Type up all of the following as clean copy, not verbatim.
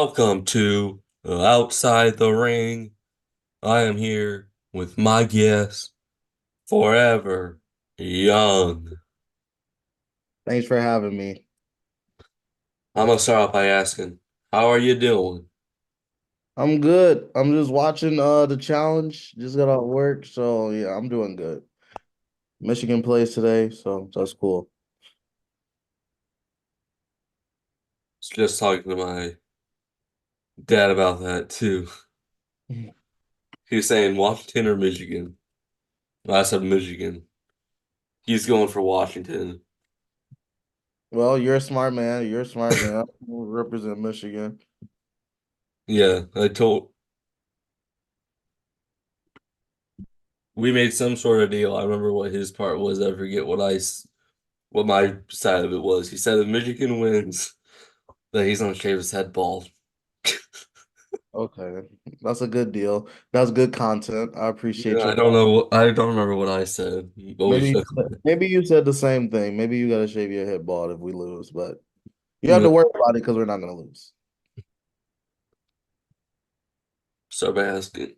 Welcome to Outside the Ring. I am here with my guest, Forever Young. Thanks for having me. I'm gonna start off by asking, how are you doing? I'm good. I'm just watching the challenge. Just got off work, so yeah, I'm doing good. Michigan plays today, so that's cool. Just talking to my dad about that too. He was saying Washington or Michigan. I said Michigan. He's going for Washington. Well, you're a smart man. You're a smart man. We'll represent Michigan. Yeah, we made some sort of deal. I remember what his part was. I forget what my side of it was. He said if Michigan wins, that he's gonna shave his head bald. Okay, that's a good deal. That's good content. I Yeah, appreciate I your don't thought. know. I don't remember what I said, but we Maybe shook. maybe you said the same thing. Maybe you got to shave your head bald if we lose, but you have Yeah, to worry about it because we're not gonna lose. start by asking,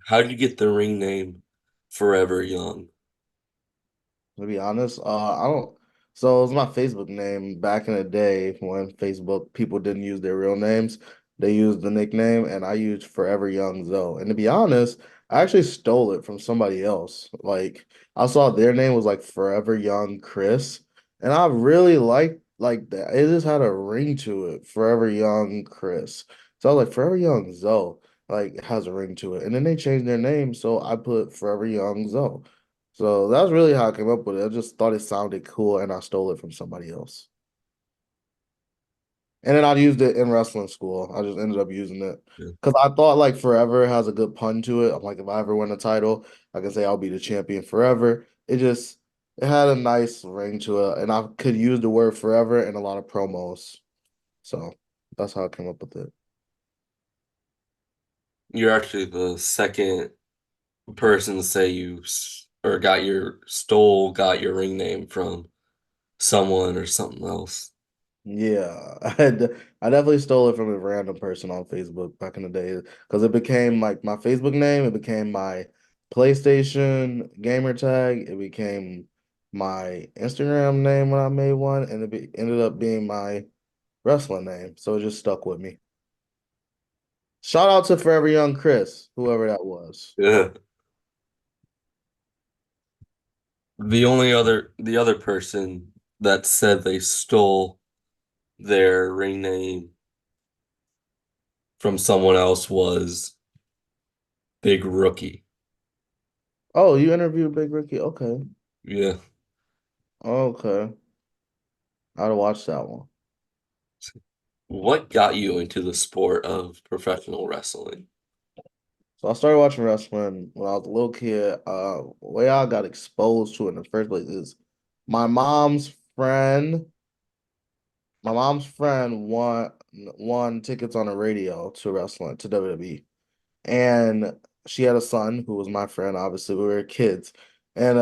how did you get the ring name Forever Young? To be honest, I don't. So it was my Facebook name back in the day when Facebook people didn't use their real names. They used the nickname, and I used Forever Young Zoe. And to be honest, I actually stole it from somebody else. Like I saw their name was like Forever Young Chris, and I really liked that. It just had a ring to it, Forever Young Chris. So I was like Forever Young Zoe, like it has a ring to it. And then they changed their name, so I put Forever Young Zoe. So that's really how I came up with it. I just thought it sounded cool and I stole it from somebody else. And then I used it in wrestling school. I just ended up using it Yeah. because I thought like forever has a good pun to it. I'm like, if I ever win a title, I can say I'll be the champion forever. It had a nice ring to it, and I could use the word forever in a lot of promos. So that's how I came up with it. You're actually the second person to say or got your ring name from someone or something else. Yeah, I definitely stole it from a random person on Facebook back in the day because it became like my Facebook name, it became my PlayStation gamer tag, it became my Instagram name when I made one, and ended up being my wrestling name. So it just stuck with me. Shout out to Forever Young Chris, whoever that was. Yeah. The other person that said they stole their ring name from someone else was Big Rookie. Oh, you interviewed Big Ricky? Okay. Yeah. Okay. I'd watch that one. What got you into the sport of professional wrestling? So I started watching wrestling when I was a little kid. Way I got exposed to it in the first place is my mom's friend. My mom's friend won tickets on the radio to wrestling to WWE, and she had a son who was my friend. Obviously, we were kids, and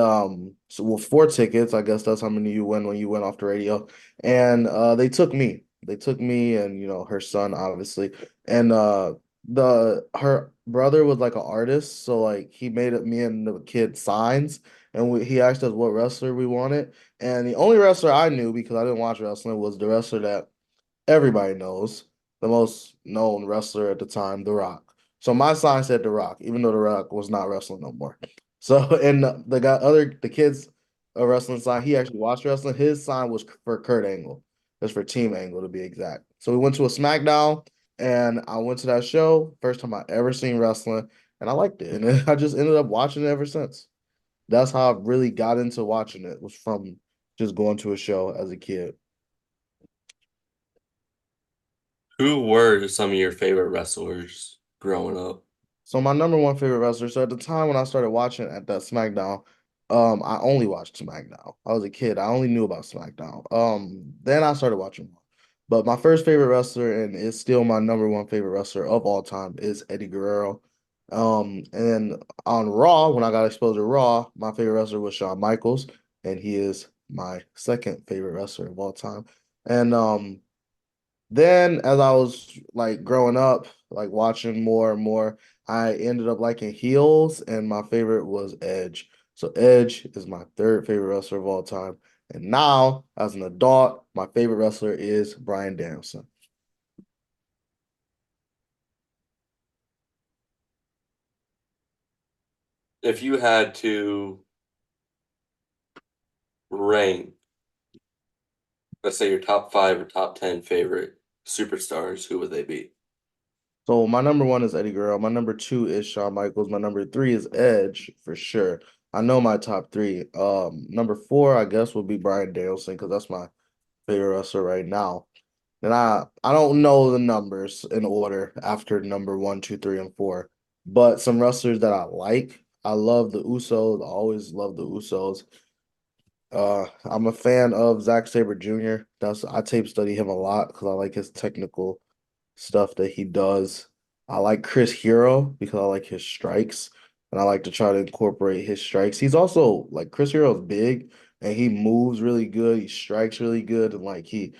so well, 4 tickets. I guess that's how many you win when you went off the radio. And they took me. They took me, and her son, obviously, and the her brother was like an artist, so like he made it me and the kid signs, and he asked us what wrestler we wanted, and the only wrestler I knew because I didn't watch wrestling was the wrestler that everybody knows, the most known wrestler at the time, The Rock. So my sign said The Rock, even though The Rock was not wrestling no more. So and the kids a wrestling sign, he actually watched wrestling. His sign was for Kurt Angle. It's for Team Angle to be exact. So we went to a SmackDown and I went to that show. First time I ever seen wrestling, and I liked it. And I just ended up watching it ever since. That's how I really got into watching it, was from just going to a show as a kid. Who were some of your favorite wrestlers growing up? So my number one favorite wrestler. So at the time when I started watching at that SmackDown, I only watched SmackDown. I was a kid. I only knew about SmackDown. Then I started watching Raw. But my first favorite wrestler, and it's still my number one favorite wrestler of all time, is Eddie Guerrero. And then on Raw, when I got exposed to Raw, my favorite wrestler was Shawn Michaels, and he is my second favorite wrestler of all time. And Then as I was like growing up, like watching more and more, I ended up liking heels, and my favorite was Edge. So Edge is my third favorite wrestler of all time. And now, as an adult, my favorite wrestler is Bryan Danielson. If you had to rank, let's say your top five or top 10 favorite superstars, who would they be? So my number one is Eddie Guerrero. My number two is Shawn Michaels. My number three is Edge for sure. I know my top three. Number four, I guess, would be Bryan Danielson because that's my favorite wrestler right now. And I don't know the numbers in order after number one, two, three, and four. But some wrestlers that I like, I love the Usos. I always love the Usos. I'm a fan of Zack Sabre Jr. That's I tape study him a lot because I like his technical stuff that he does. I like Chris Hero because I like his strikes, and I like to try to incorporate his strikes. He's also like Chris Hero's big and he moves really good. He strikes really good, and like he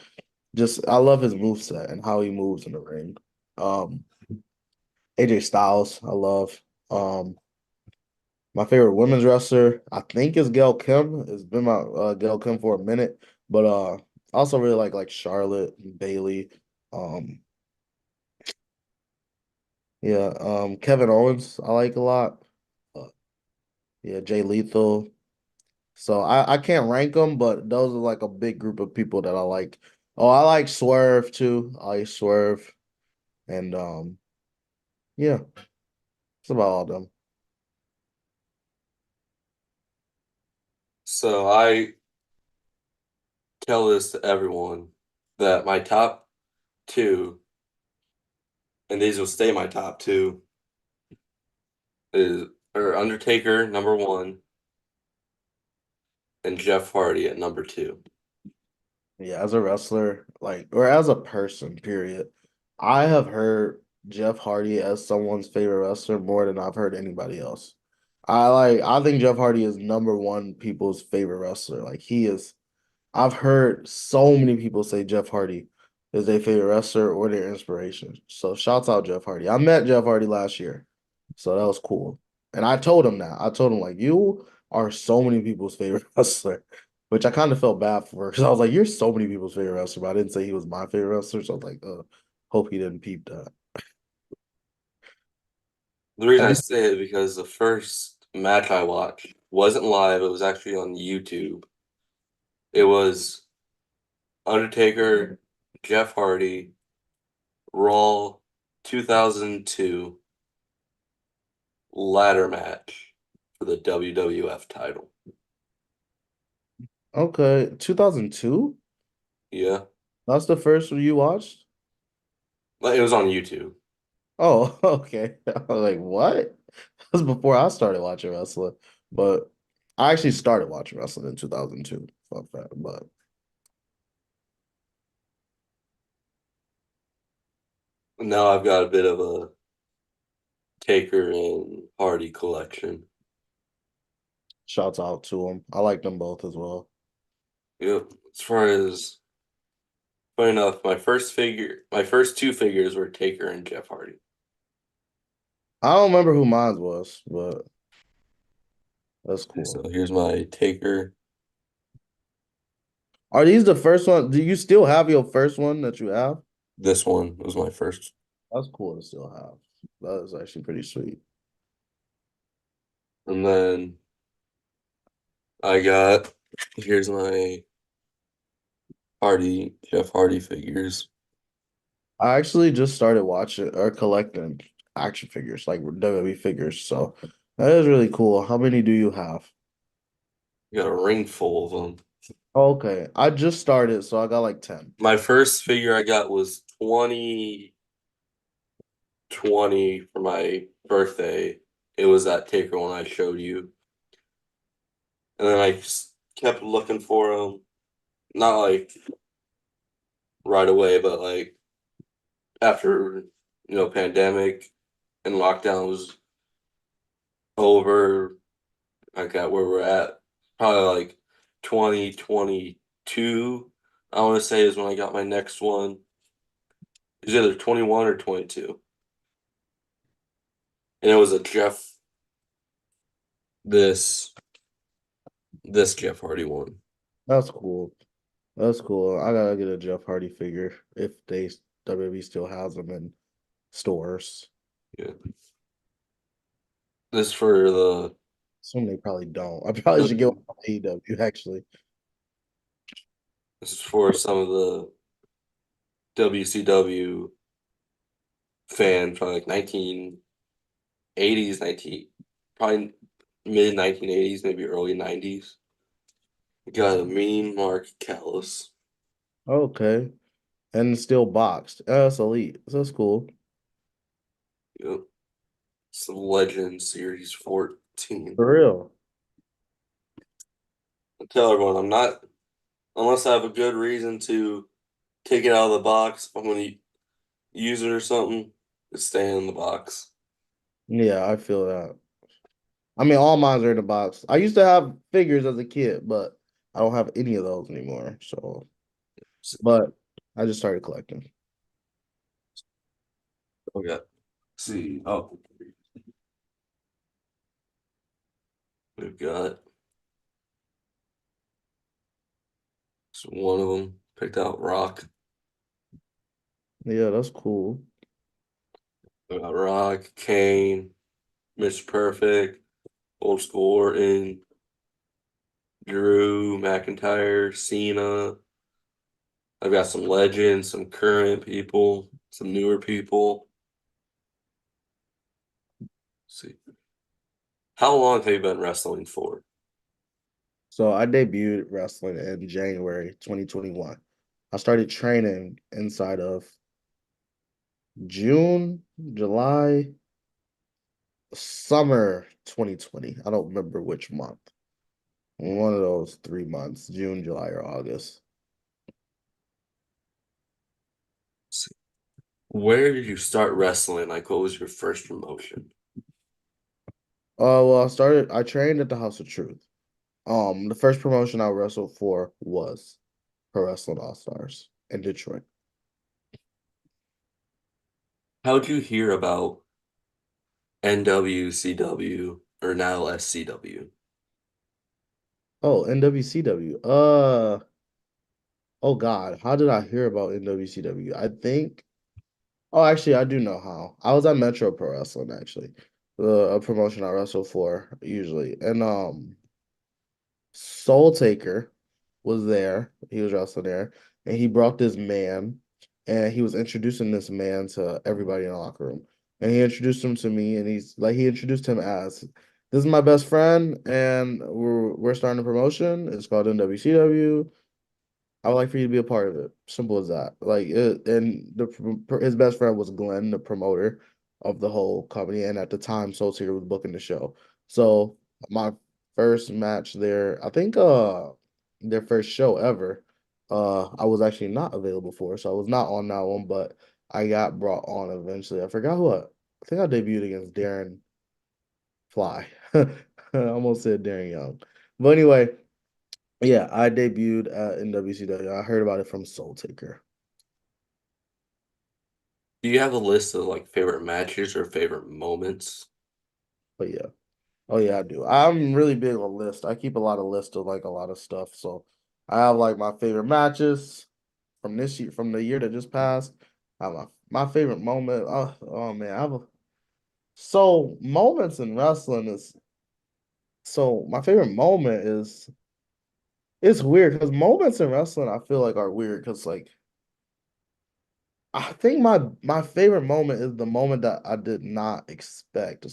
just I love his move set and how he moves in the ring. Um, AJ Styles, I love. Um, my favorite women's wrestler, I think, is Gail Kim. It's been my Gail Kim for a minute, but I also really like Charlotte and Bailey. Um, yeah, Kevin Owens, I like a lot. Uh, yeah, Jay Lethal. So I can't rank them, but those are like a big group of people that I like. Oh, I like Swerve too. I like Swerve, and yeah, it's about all of them. So I tell this to everyone that my top two, and these will stay my top two, is or Undertaker number one and Jeff Hardy at number two. Yeah, as a wrestler, like, or as a person, period, I have heard Jeff Hardy as someone's favorite wrestler more than I've heard anybody else. I think Jeff Hardy is number one people's favorite wrestler. Like he is I've heard so many people say Jeff Hardy is their favorite wrestler or their inspiration. So shouts out Jeff Hardy. I met Jeff Hardy last year. So that was cool. And I told him that. I told him like you are so many people's favorite wrestler, which I kind of felt bad for because I was like, you're so many people's favorite wrestler, but I didn't say he was my favorite wrestler. So I was like, hope he didn't peep that. The reason Have I you say it because the first match I watched wasn't live, it was actually on YouTube. It was Undertaker, Jeff Hardy, Raw 2002 ladder match for the WWF title. okay, 2002? Yeah, That's the first one you watched? like, it was on YouTube. Oh, okay. I was like, what? That was before I started watching wrestling. But I actually started watching wrestling in 2002. Fun fact. But Now I've got a bit of a Taker and Hardy collection. shouts out to them. I like them both as well. Yep. As far as funny enough, my first two figures were Taker and Jeff Hardy. I don't remember who mine was, but that's So cool. here's my Taker. Are these the first one? Do you still have your first one that you have? This one was my first. That's cool to still have. That is actually pretty sweet. And then I got here's my Jeff Hardy figures. I actually just started watching or collecting action figures, like WWE figures. So that is really cool. How many do you have? I got a ring full of them. Okay, I just started, so I got like 10. My first figure I got was 2020 for my birthday. It was that Taker one I showed you. And then I just kept looking for them. Not like right away, but like after, pandemic and lockdown was over, like at where we're at, probably like 2022, I want to say is when I got my next one. He's either 21 or 22. And it was a Jeff this this Jeff Hardy one. That's cool. That's cool. I gotta get a Jeff Hardy figure if they WWE still has them in stores. Yeah. This for the Assume they probably don't. I probably should get one from AEW actually. this is for some of the WCW fans, probably like 1980s, 19 probably mid 1980s, maybe early 90s. We got a mean Mark Callis. Okay. And still boxed. That's elite. So that's cool. Yep. It's the Legend Series 14. For real. I tell everyone I'm not unless I have a good reason to take it out of the box. If I'm gonna use it or something, it's staying in the box. Yeah, I feel that. I mean, all mines are in the box. I used to have figures as a kid, but I don't have any of those anymore. So, but I just started collecting. Okay. See. Oh, we've got one of them picked out Rock. Yeah, that's cool. We got Rock, Kane, Mr. Perfect, Old School Orton, Drew, McIntyre, Cena. I've got some legends, some current people, some newer people. Let's see. How long have you been wrestling for? So I debuted wrestling in January 2021. I started training inside of June, July, summer 2020. I don't remember which month. One of those 3 months, June, July, or August. Let's see. Where did you start wrestling? Like, what was your first promotion? Well, I trained at the House of Truth. The first promotion I wrestled for was Pro Wrestling All Stars in Detroit. How'd you hear about NWCW or now SCW? Oh, NWCW. Oh God, how did I hear about NWCW? I think. Oh, actually, I do know how. I was at Metro Pro Wrestling actually, a promotion I wrestle for usually, and Soul Taker was there. He was wrestling there, and he brought this man, and he was introducing this man to everybody in the locker room. And he introduced him to me, and he introduced him as, "This is my best friend, and we're starting a promotion. It's called NWCW. I would like for you to be a part of it. Simple as that." Like and his best friend was Glenn, the promoter of the whole company, and at the time, Soul Seeker was booking the show. So my first match there, I think, their first show ever, I was actually not available for, so I was not on that one, but I got brought on eventually. I forgot what. I think I debuted against Darren Fly. I almost said Darren Young, but anyway. Yeah, I debuted at NWCW. I heard about it from Soul Taker. Do you have a list of like favorite matches or favorite moments? But yeah. Oh yeah, I do. I'm really big on list. I keep a lot of list of like a lot of stuff. So I have like my favorite matches from this year, from the year that just passed. I have my favorite moment. Oh man, I have so moments in wrestling is so my favorite moment is it's weird because moments in wrestling I feel like are weird because like I think my favorite moment is the moment that I did not expect.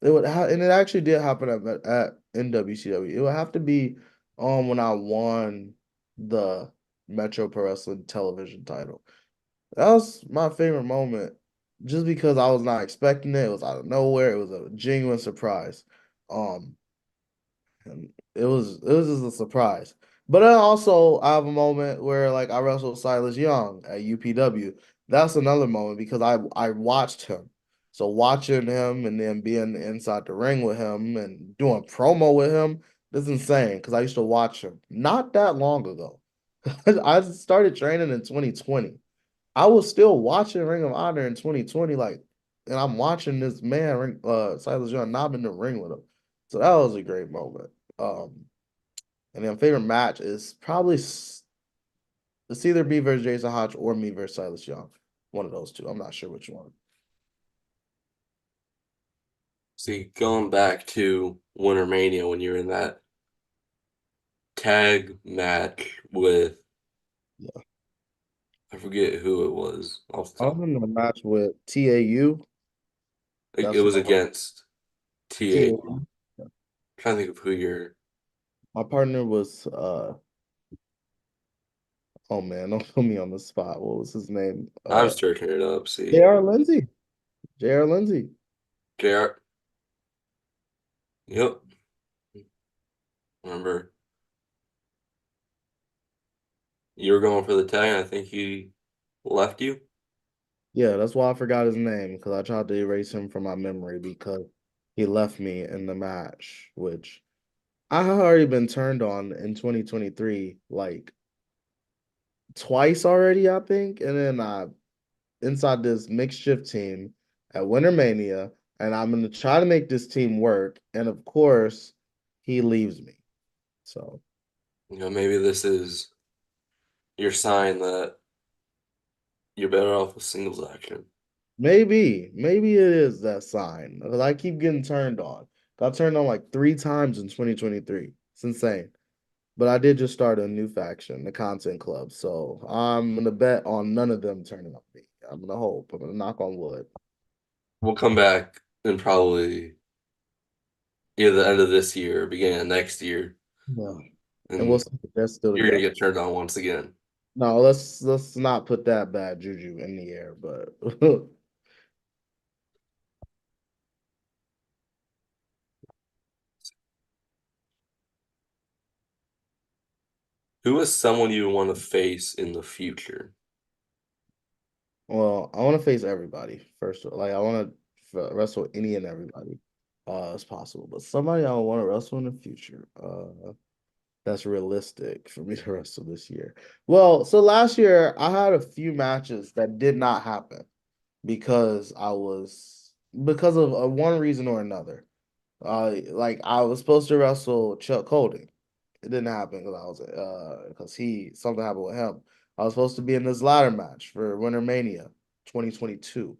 And it actually did happen at NWCW. It would have to be when I won the Metro Pro Wrestling television title. That was my favorite moment just because I was not expecting it. It was out of nowhere. It was a genuine surprise. Um and it was just a surprise. But then also I have a moment where like I wrestled Silas Young at UPW. That's another moment because I watched him. So watching him and then being inside the ring with him and doing promo with him is insane because I used to watch him not that long ago. I started training in 2020. I was still watching Ring of Honor in 2020, like, and I'm watching this man, Silas Young, not in the ring with him. So that was a great moment. And then favorite match is probably it's either me versus Jason Hodge or me versus Silas Young. One of those two. I'm not sure which one. See, going back to Winter Mania when you were in that tag match with, Yeah. I forget who it was off the I top. was in a match with TAU. It That's was my against TA. TAU. Trying to think of who you're. My partner was oh man, don't put me on the spot. What was his name? I'm searching it up. See, JR Lindsay. JR Lindsay. JR. Yep. Remember, you were going for the tag. I think he left you. Yeah, that's why I forgot his name because I tried to erase him from my memory because he left me in the match, which I had already been turned on in 2023, like twice already, I think. And then I inside this makeshift team at Winter Mania, and I'm gonna try to make this team work. And of course, he leaves me. So Maybe this is your sign that you're better off with singles action. maybe it is that sign because I keep getting turned on. Got turned on like 3 times in 2023. It's insane. But I did just start a new faction, the Content Club. So I'm gonna bet on none of them turning on me. I'm gonna hope. I'm gonna knock on wood. We'll come back and probably either the end of this year or beginning of next year, Yeah. And we'll and see if they're still you're gonna together. get turned on once again. No, let's not put that bad juju in the air, but Who is someone you want to face in the future? well, I want to face everybody first. Like I want to wrestle any and everybody as possible. But somebody I want to wrestle in the future. That's realistic for me to wrestle this year. Well, so last year I had a few matches that did not happen because because of one reason or another. Like I was supposed to wrestle Chuck Holding. It didn't happen because I was because he something happened with him. I was supposed to be in this ladder match for Winter Mania 2022.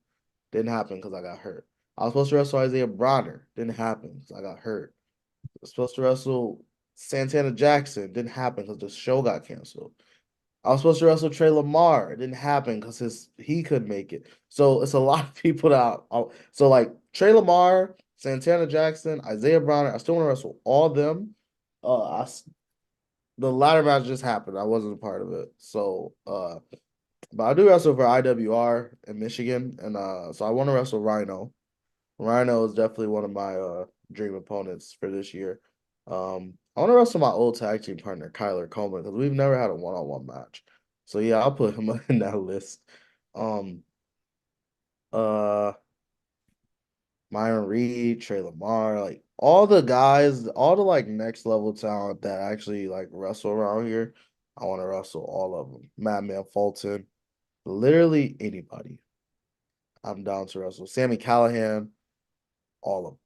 Didn't happen because I got hurt. I was supposed to wrestle Isaiah Bronner. Didn't happen because I got hurt. I was supposed to wrestle Santana Jackson. Didn't happen because the show got canceled. I was supposed to wrestle Trey Lamar. It didn't happen because he couldn't make it. So it's a lot of people so like Trey Lamar, Santana Jackson, Isaiah Bronner. I still want to wrestle all of them. I the ladder match just happened. I wasn't a part of it. So but I do wrestle for IWR in Michigan, and so I want to wrestle Rhino. Rhino is definitely one of my dream opponents for this year. I want to wrestle my old tag team partner, Kyler Coleman, because we've never had a one-on-one match. So yeah, I'll put him in that list. Um, uh, Myron Reed, Trey Lamar, like all the guys, all the like next level talent that actually like wrestle around here. I want to wrestle all of them. Madman Fulton, literally anybody. I'm down to wrestle. Sammy Callahan, all of them.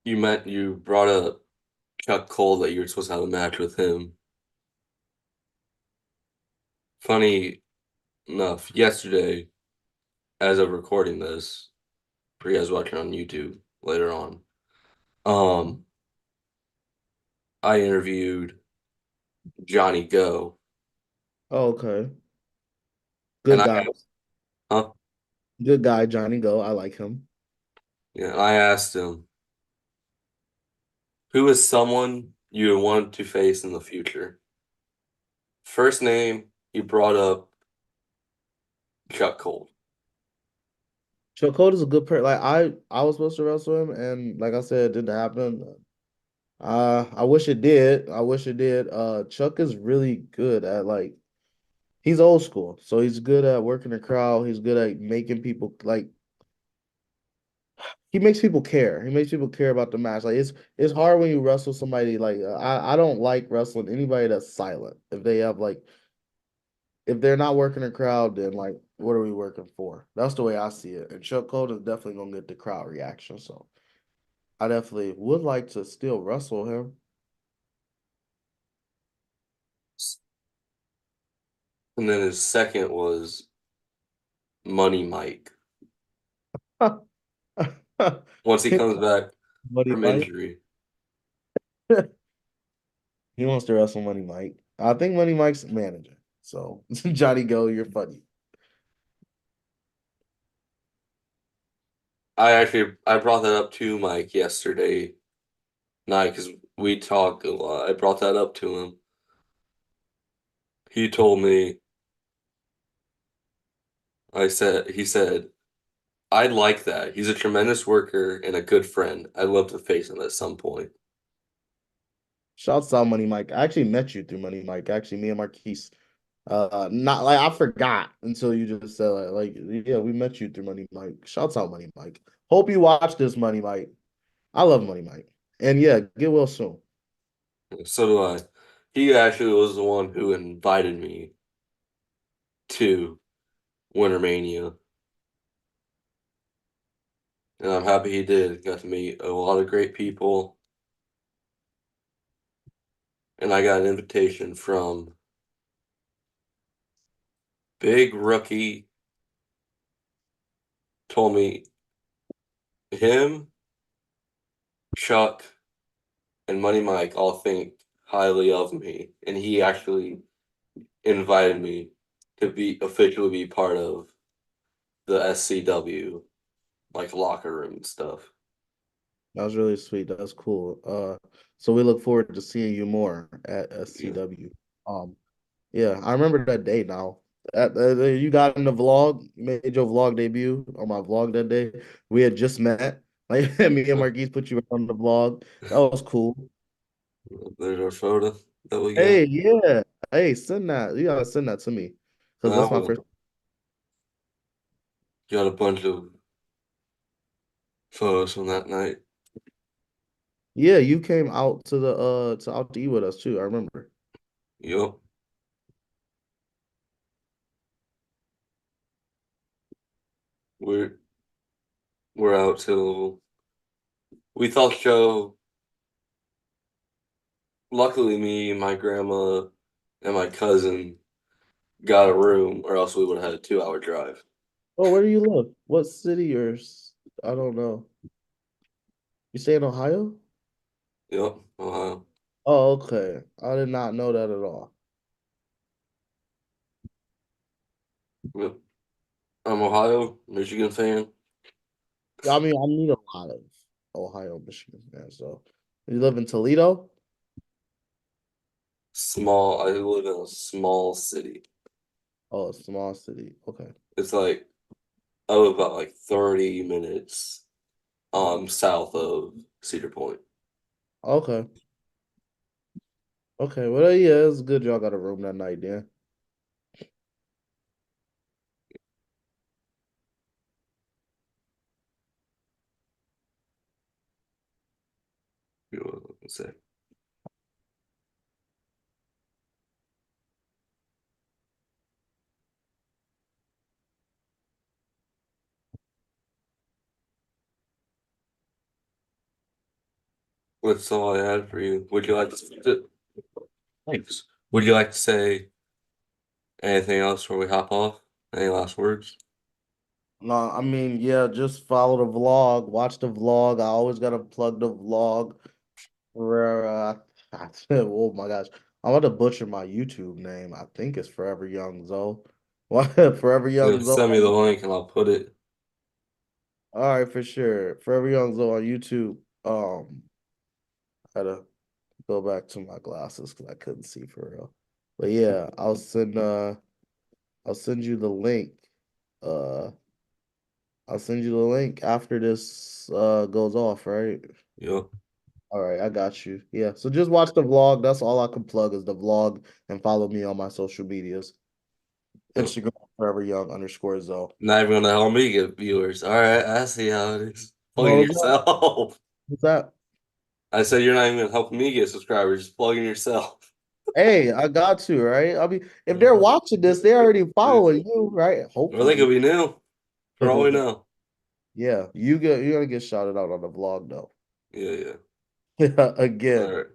You brought up Chuck Cole that you were supposed to have a match with him. Funny enough, yesterday, as of recording this, for you guys watching on YouTube later on, um, I interviewed Johnny Go, Oh, okay. and Good guy. huh? Good guy, Johnny Go. I like him. Yeah, and I asked him, who is someone you would want to face in the future? First name, he brought up Chuck Cole. Choke is a good person. Like I was supposed to wrestle him, and like I said, it didn't happen. I wish it did. I wish it did. Chuck is really good at like he's old school, so he's good at working the crowd. He's good at making people like he makes people care. He makes people care about the match. Like it's hard when you wrestle somebody like I don't like wrestling anybody that's silent. If they have like if they're not working a crowd, then like what are we working for? That's the way I see it. And Chuck Cole is definitely gonna get the crowd reaction. So I definitely would like to still wrestle him. And then his second was Money Mike. Once he comes back Money from Mike. injury. He wants to wrestle Money Mike. I think Money Mike's manager. So Johnny Go, you're funny. I brought that up to Mike yesterday night because we talked a lot. I brought that up to him. He told me, he said, I like that. He's a tremendous worker and a good friend. I'd love to face him at some point. Shouts out Money Mike. I actually met you through Money Mike. Actually, me and Marquise. Not like I forgot until you just said yeah, we met you through Money Mike. Shouts out Money Mike. Hope you watch this Money Mike. I love Money Mike. And yeah, get well soon. So do I. He actually was the one who invited me to Winter Mania, and I'm happy he did. Got to meet a lot of great people, and I got an invitation from Big Rookie. Told me him, Chuck, and Money Mike all think highly of me, and he actually invited me to be officially be part of the SCW like locker room and stuff. That was really sweet. That's cool. So we look forward to seeing you more at Yeah. SCW. Yeah, I remember that day now. You got in the vlog, you made your vlog debut on my vlog that day. We had just met. Like me and Marquise put you on the vlog. That was cool. There's our photo that we got. Hey, yeah. Hey, send that. You gotta send that to me. Because I that's my first. will. Got a bunch of photos from that night. Yeah, you came out to the to out to eat with us too. I remember. Yup. We're we're out till we thought show. Luckily, me, my grandma, and my cousin got a room, or else we would have had a 2 hour drive. Oh, where do you live? What city I don't know. You stay in Ohio? Yep. Ohio. Oh, okay. I did not know that at all. Yep. I'm Ohio, Michigan fan. I mean, I need a lot of Ohio, Michigan fans. So you live in Toledo? Small. I live in a small city. Oh, a small city. Okay. It's like I live about like 30 minutes south of Cedar Point. Okay. Okay. Well, yeah, it's good y'all got a room that night, then. You know what I'm saying? That's all I had for you. Would you like to? Thanks. Would you like to say anything else before we hop off? Any last words? No, I mean, yeah, just follow the vlog, watch the vlog. I always gotta plug the vlog for oh my gosh. I'm about to butcher my YouTube name. I think it's Forever Young Zoe. What Forever Yeah, Young Zoe? send me the link and I'll put it. All right, for sure. Forever Young Zoe on YouTube. I had to go back to my glasses because I couldn't see for real. But yeah, I'll send you the link. Uh I'll send you the link after this goes off, right? Yep. All right, I got you. Yeah. So just watch the vlog. That's all I can plug is the vlog and follow me on my social medias. Yep. Instagram forever young underscore Zoe. Not even gonna help me get viewers. All right, I see how it is. What Plugging was that? yourself. What's that? I said you're not even helping me get subscribers, just plugging yourself. Hey, I got to, right? I mean, if they're Mhm. watching this, they're already Yeah. following you, right? Or they could Hopefully. be new, for all we know. Yeah, you're gonna get shouted out on the vlog though. Yeah, yeah. Yeah, All again. right.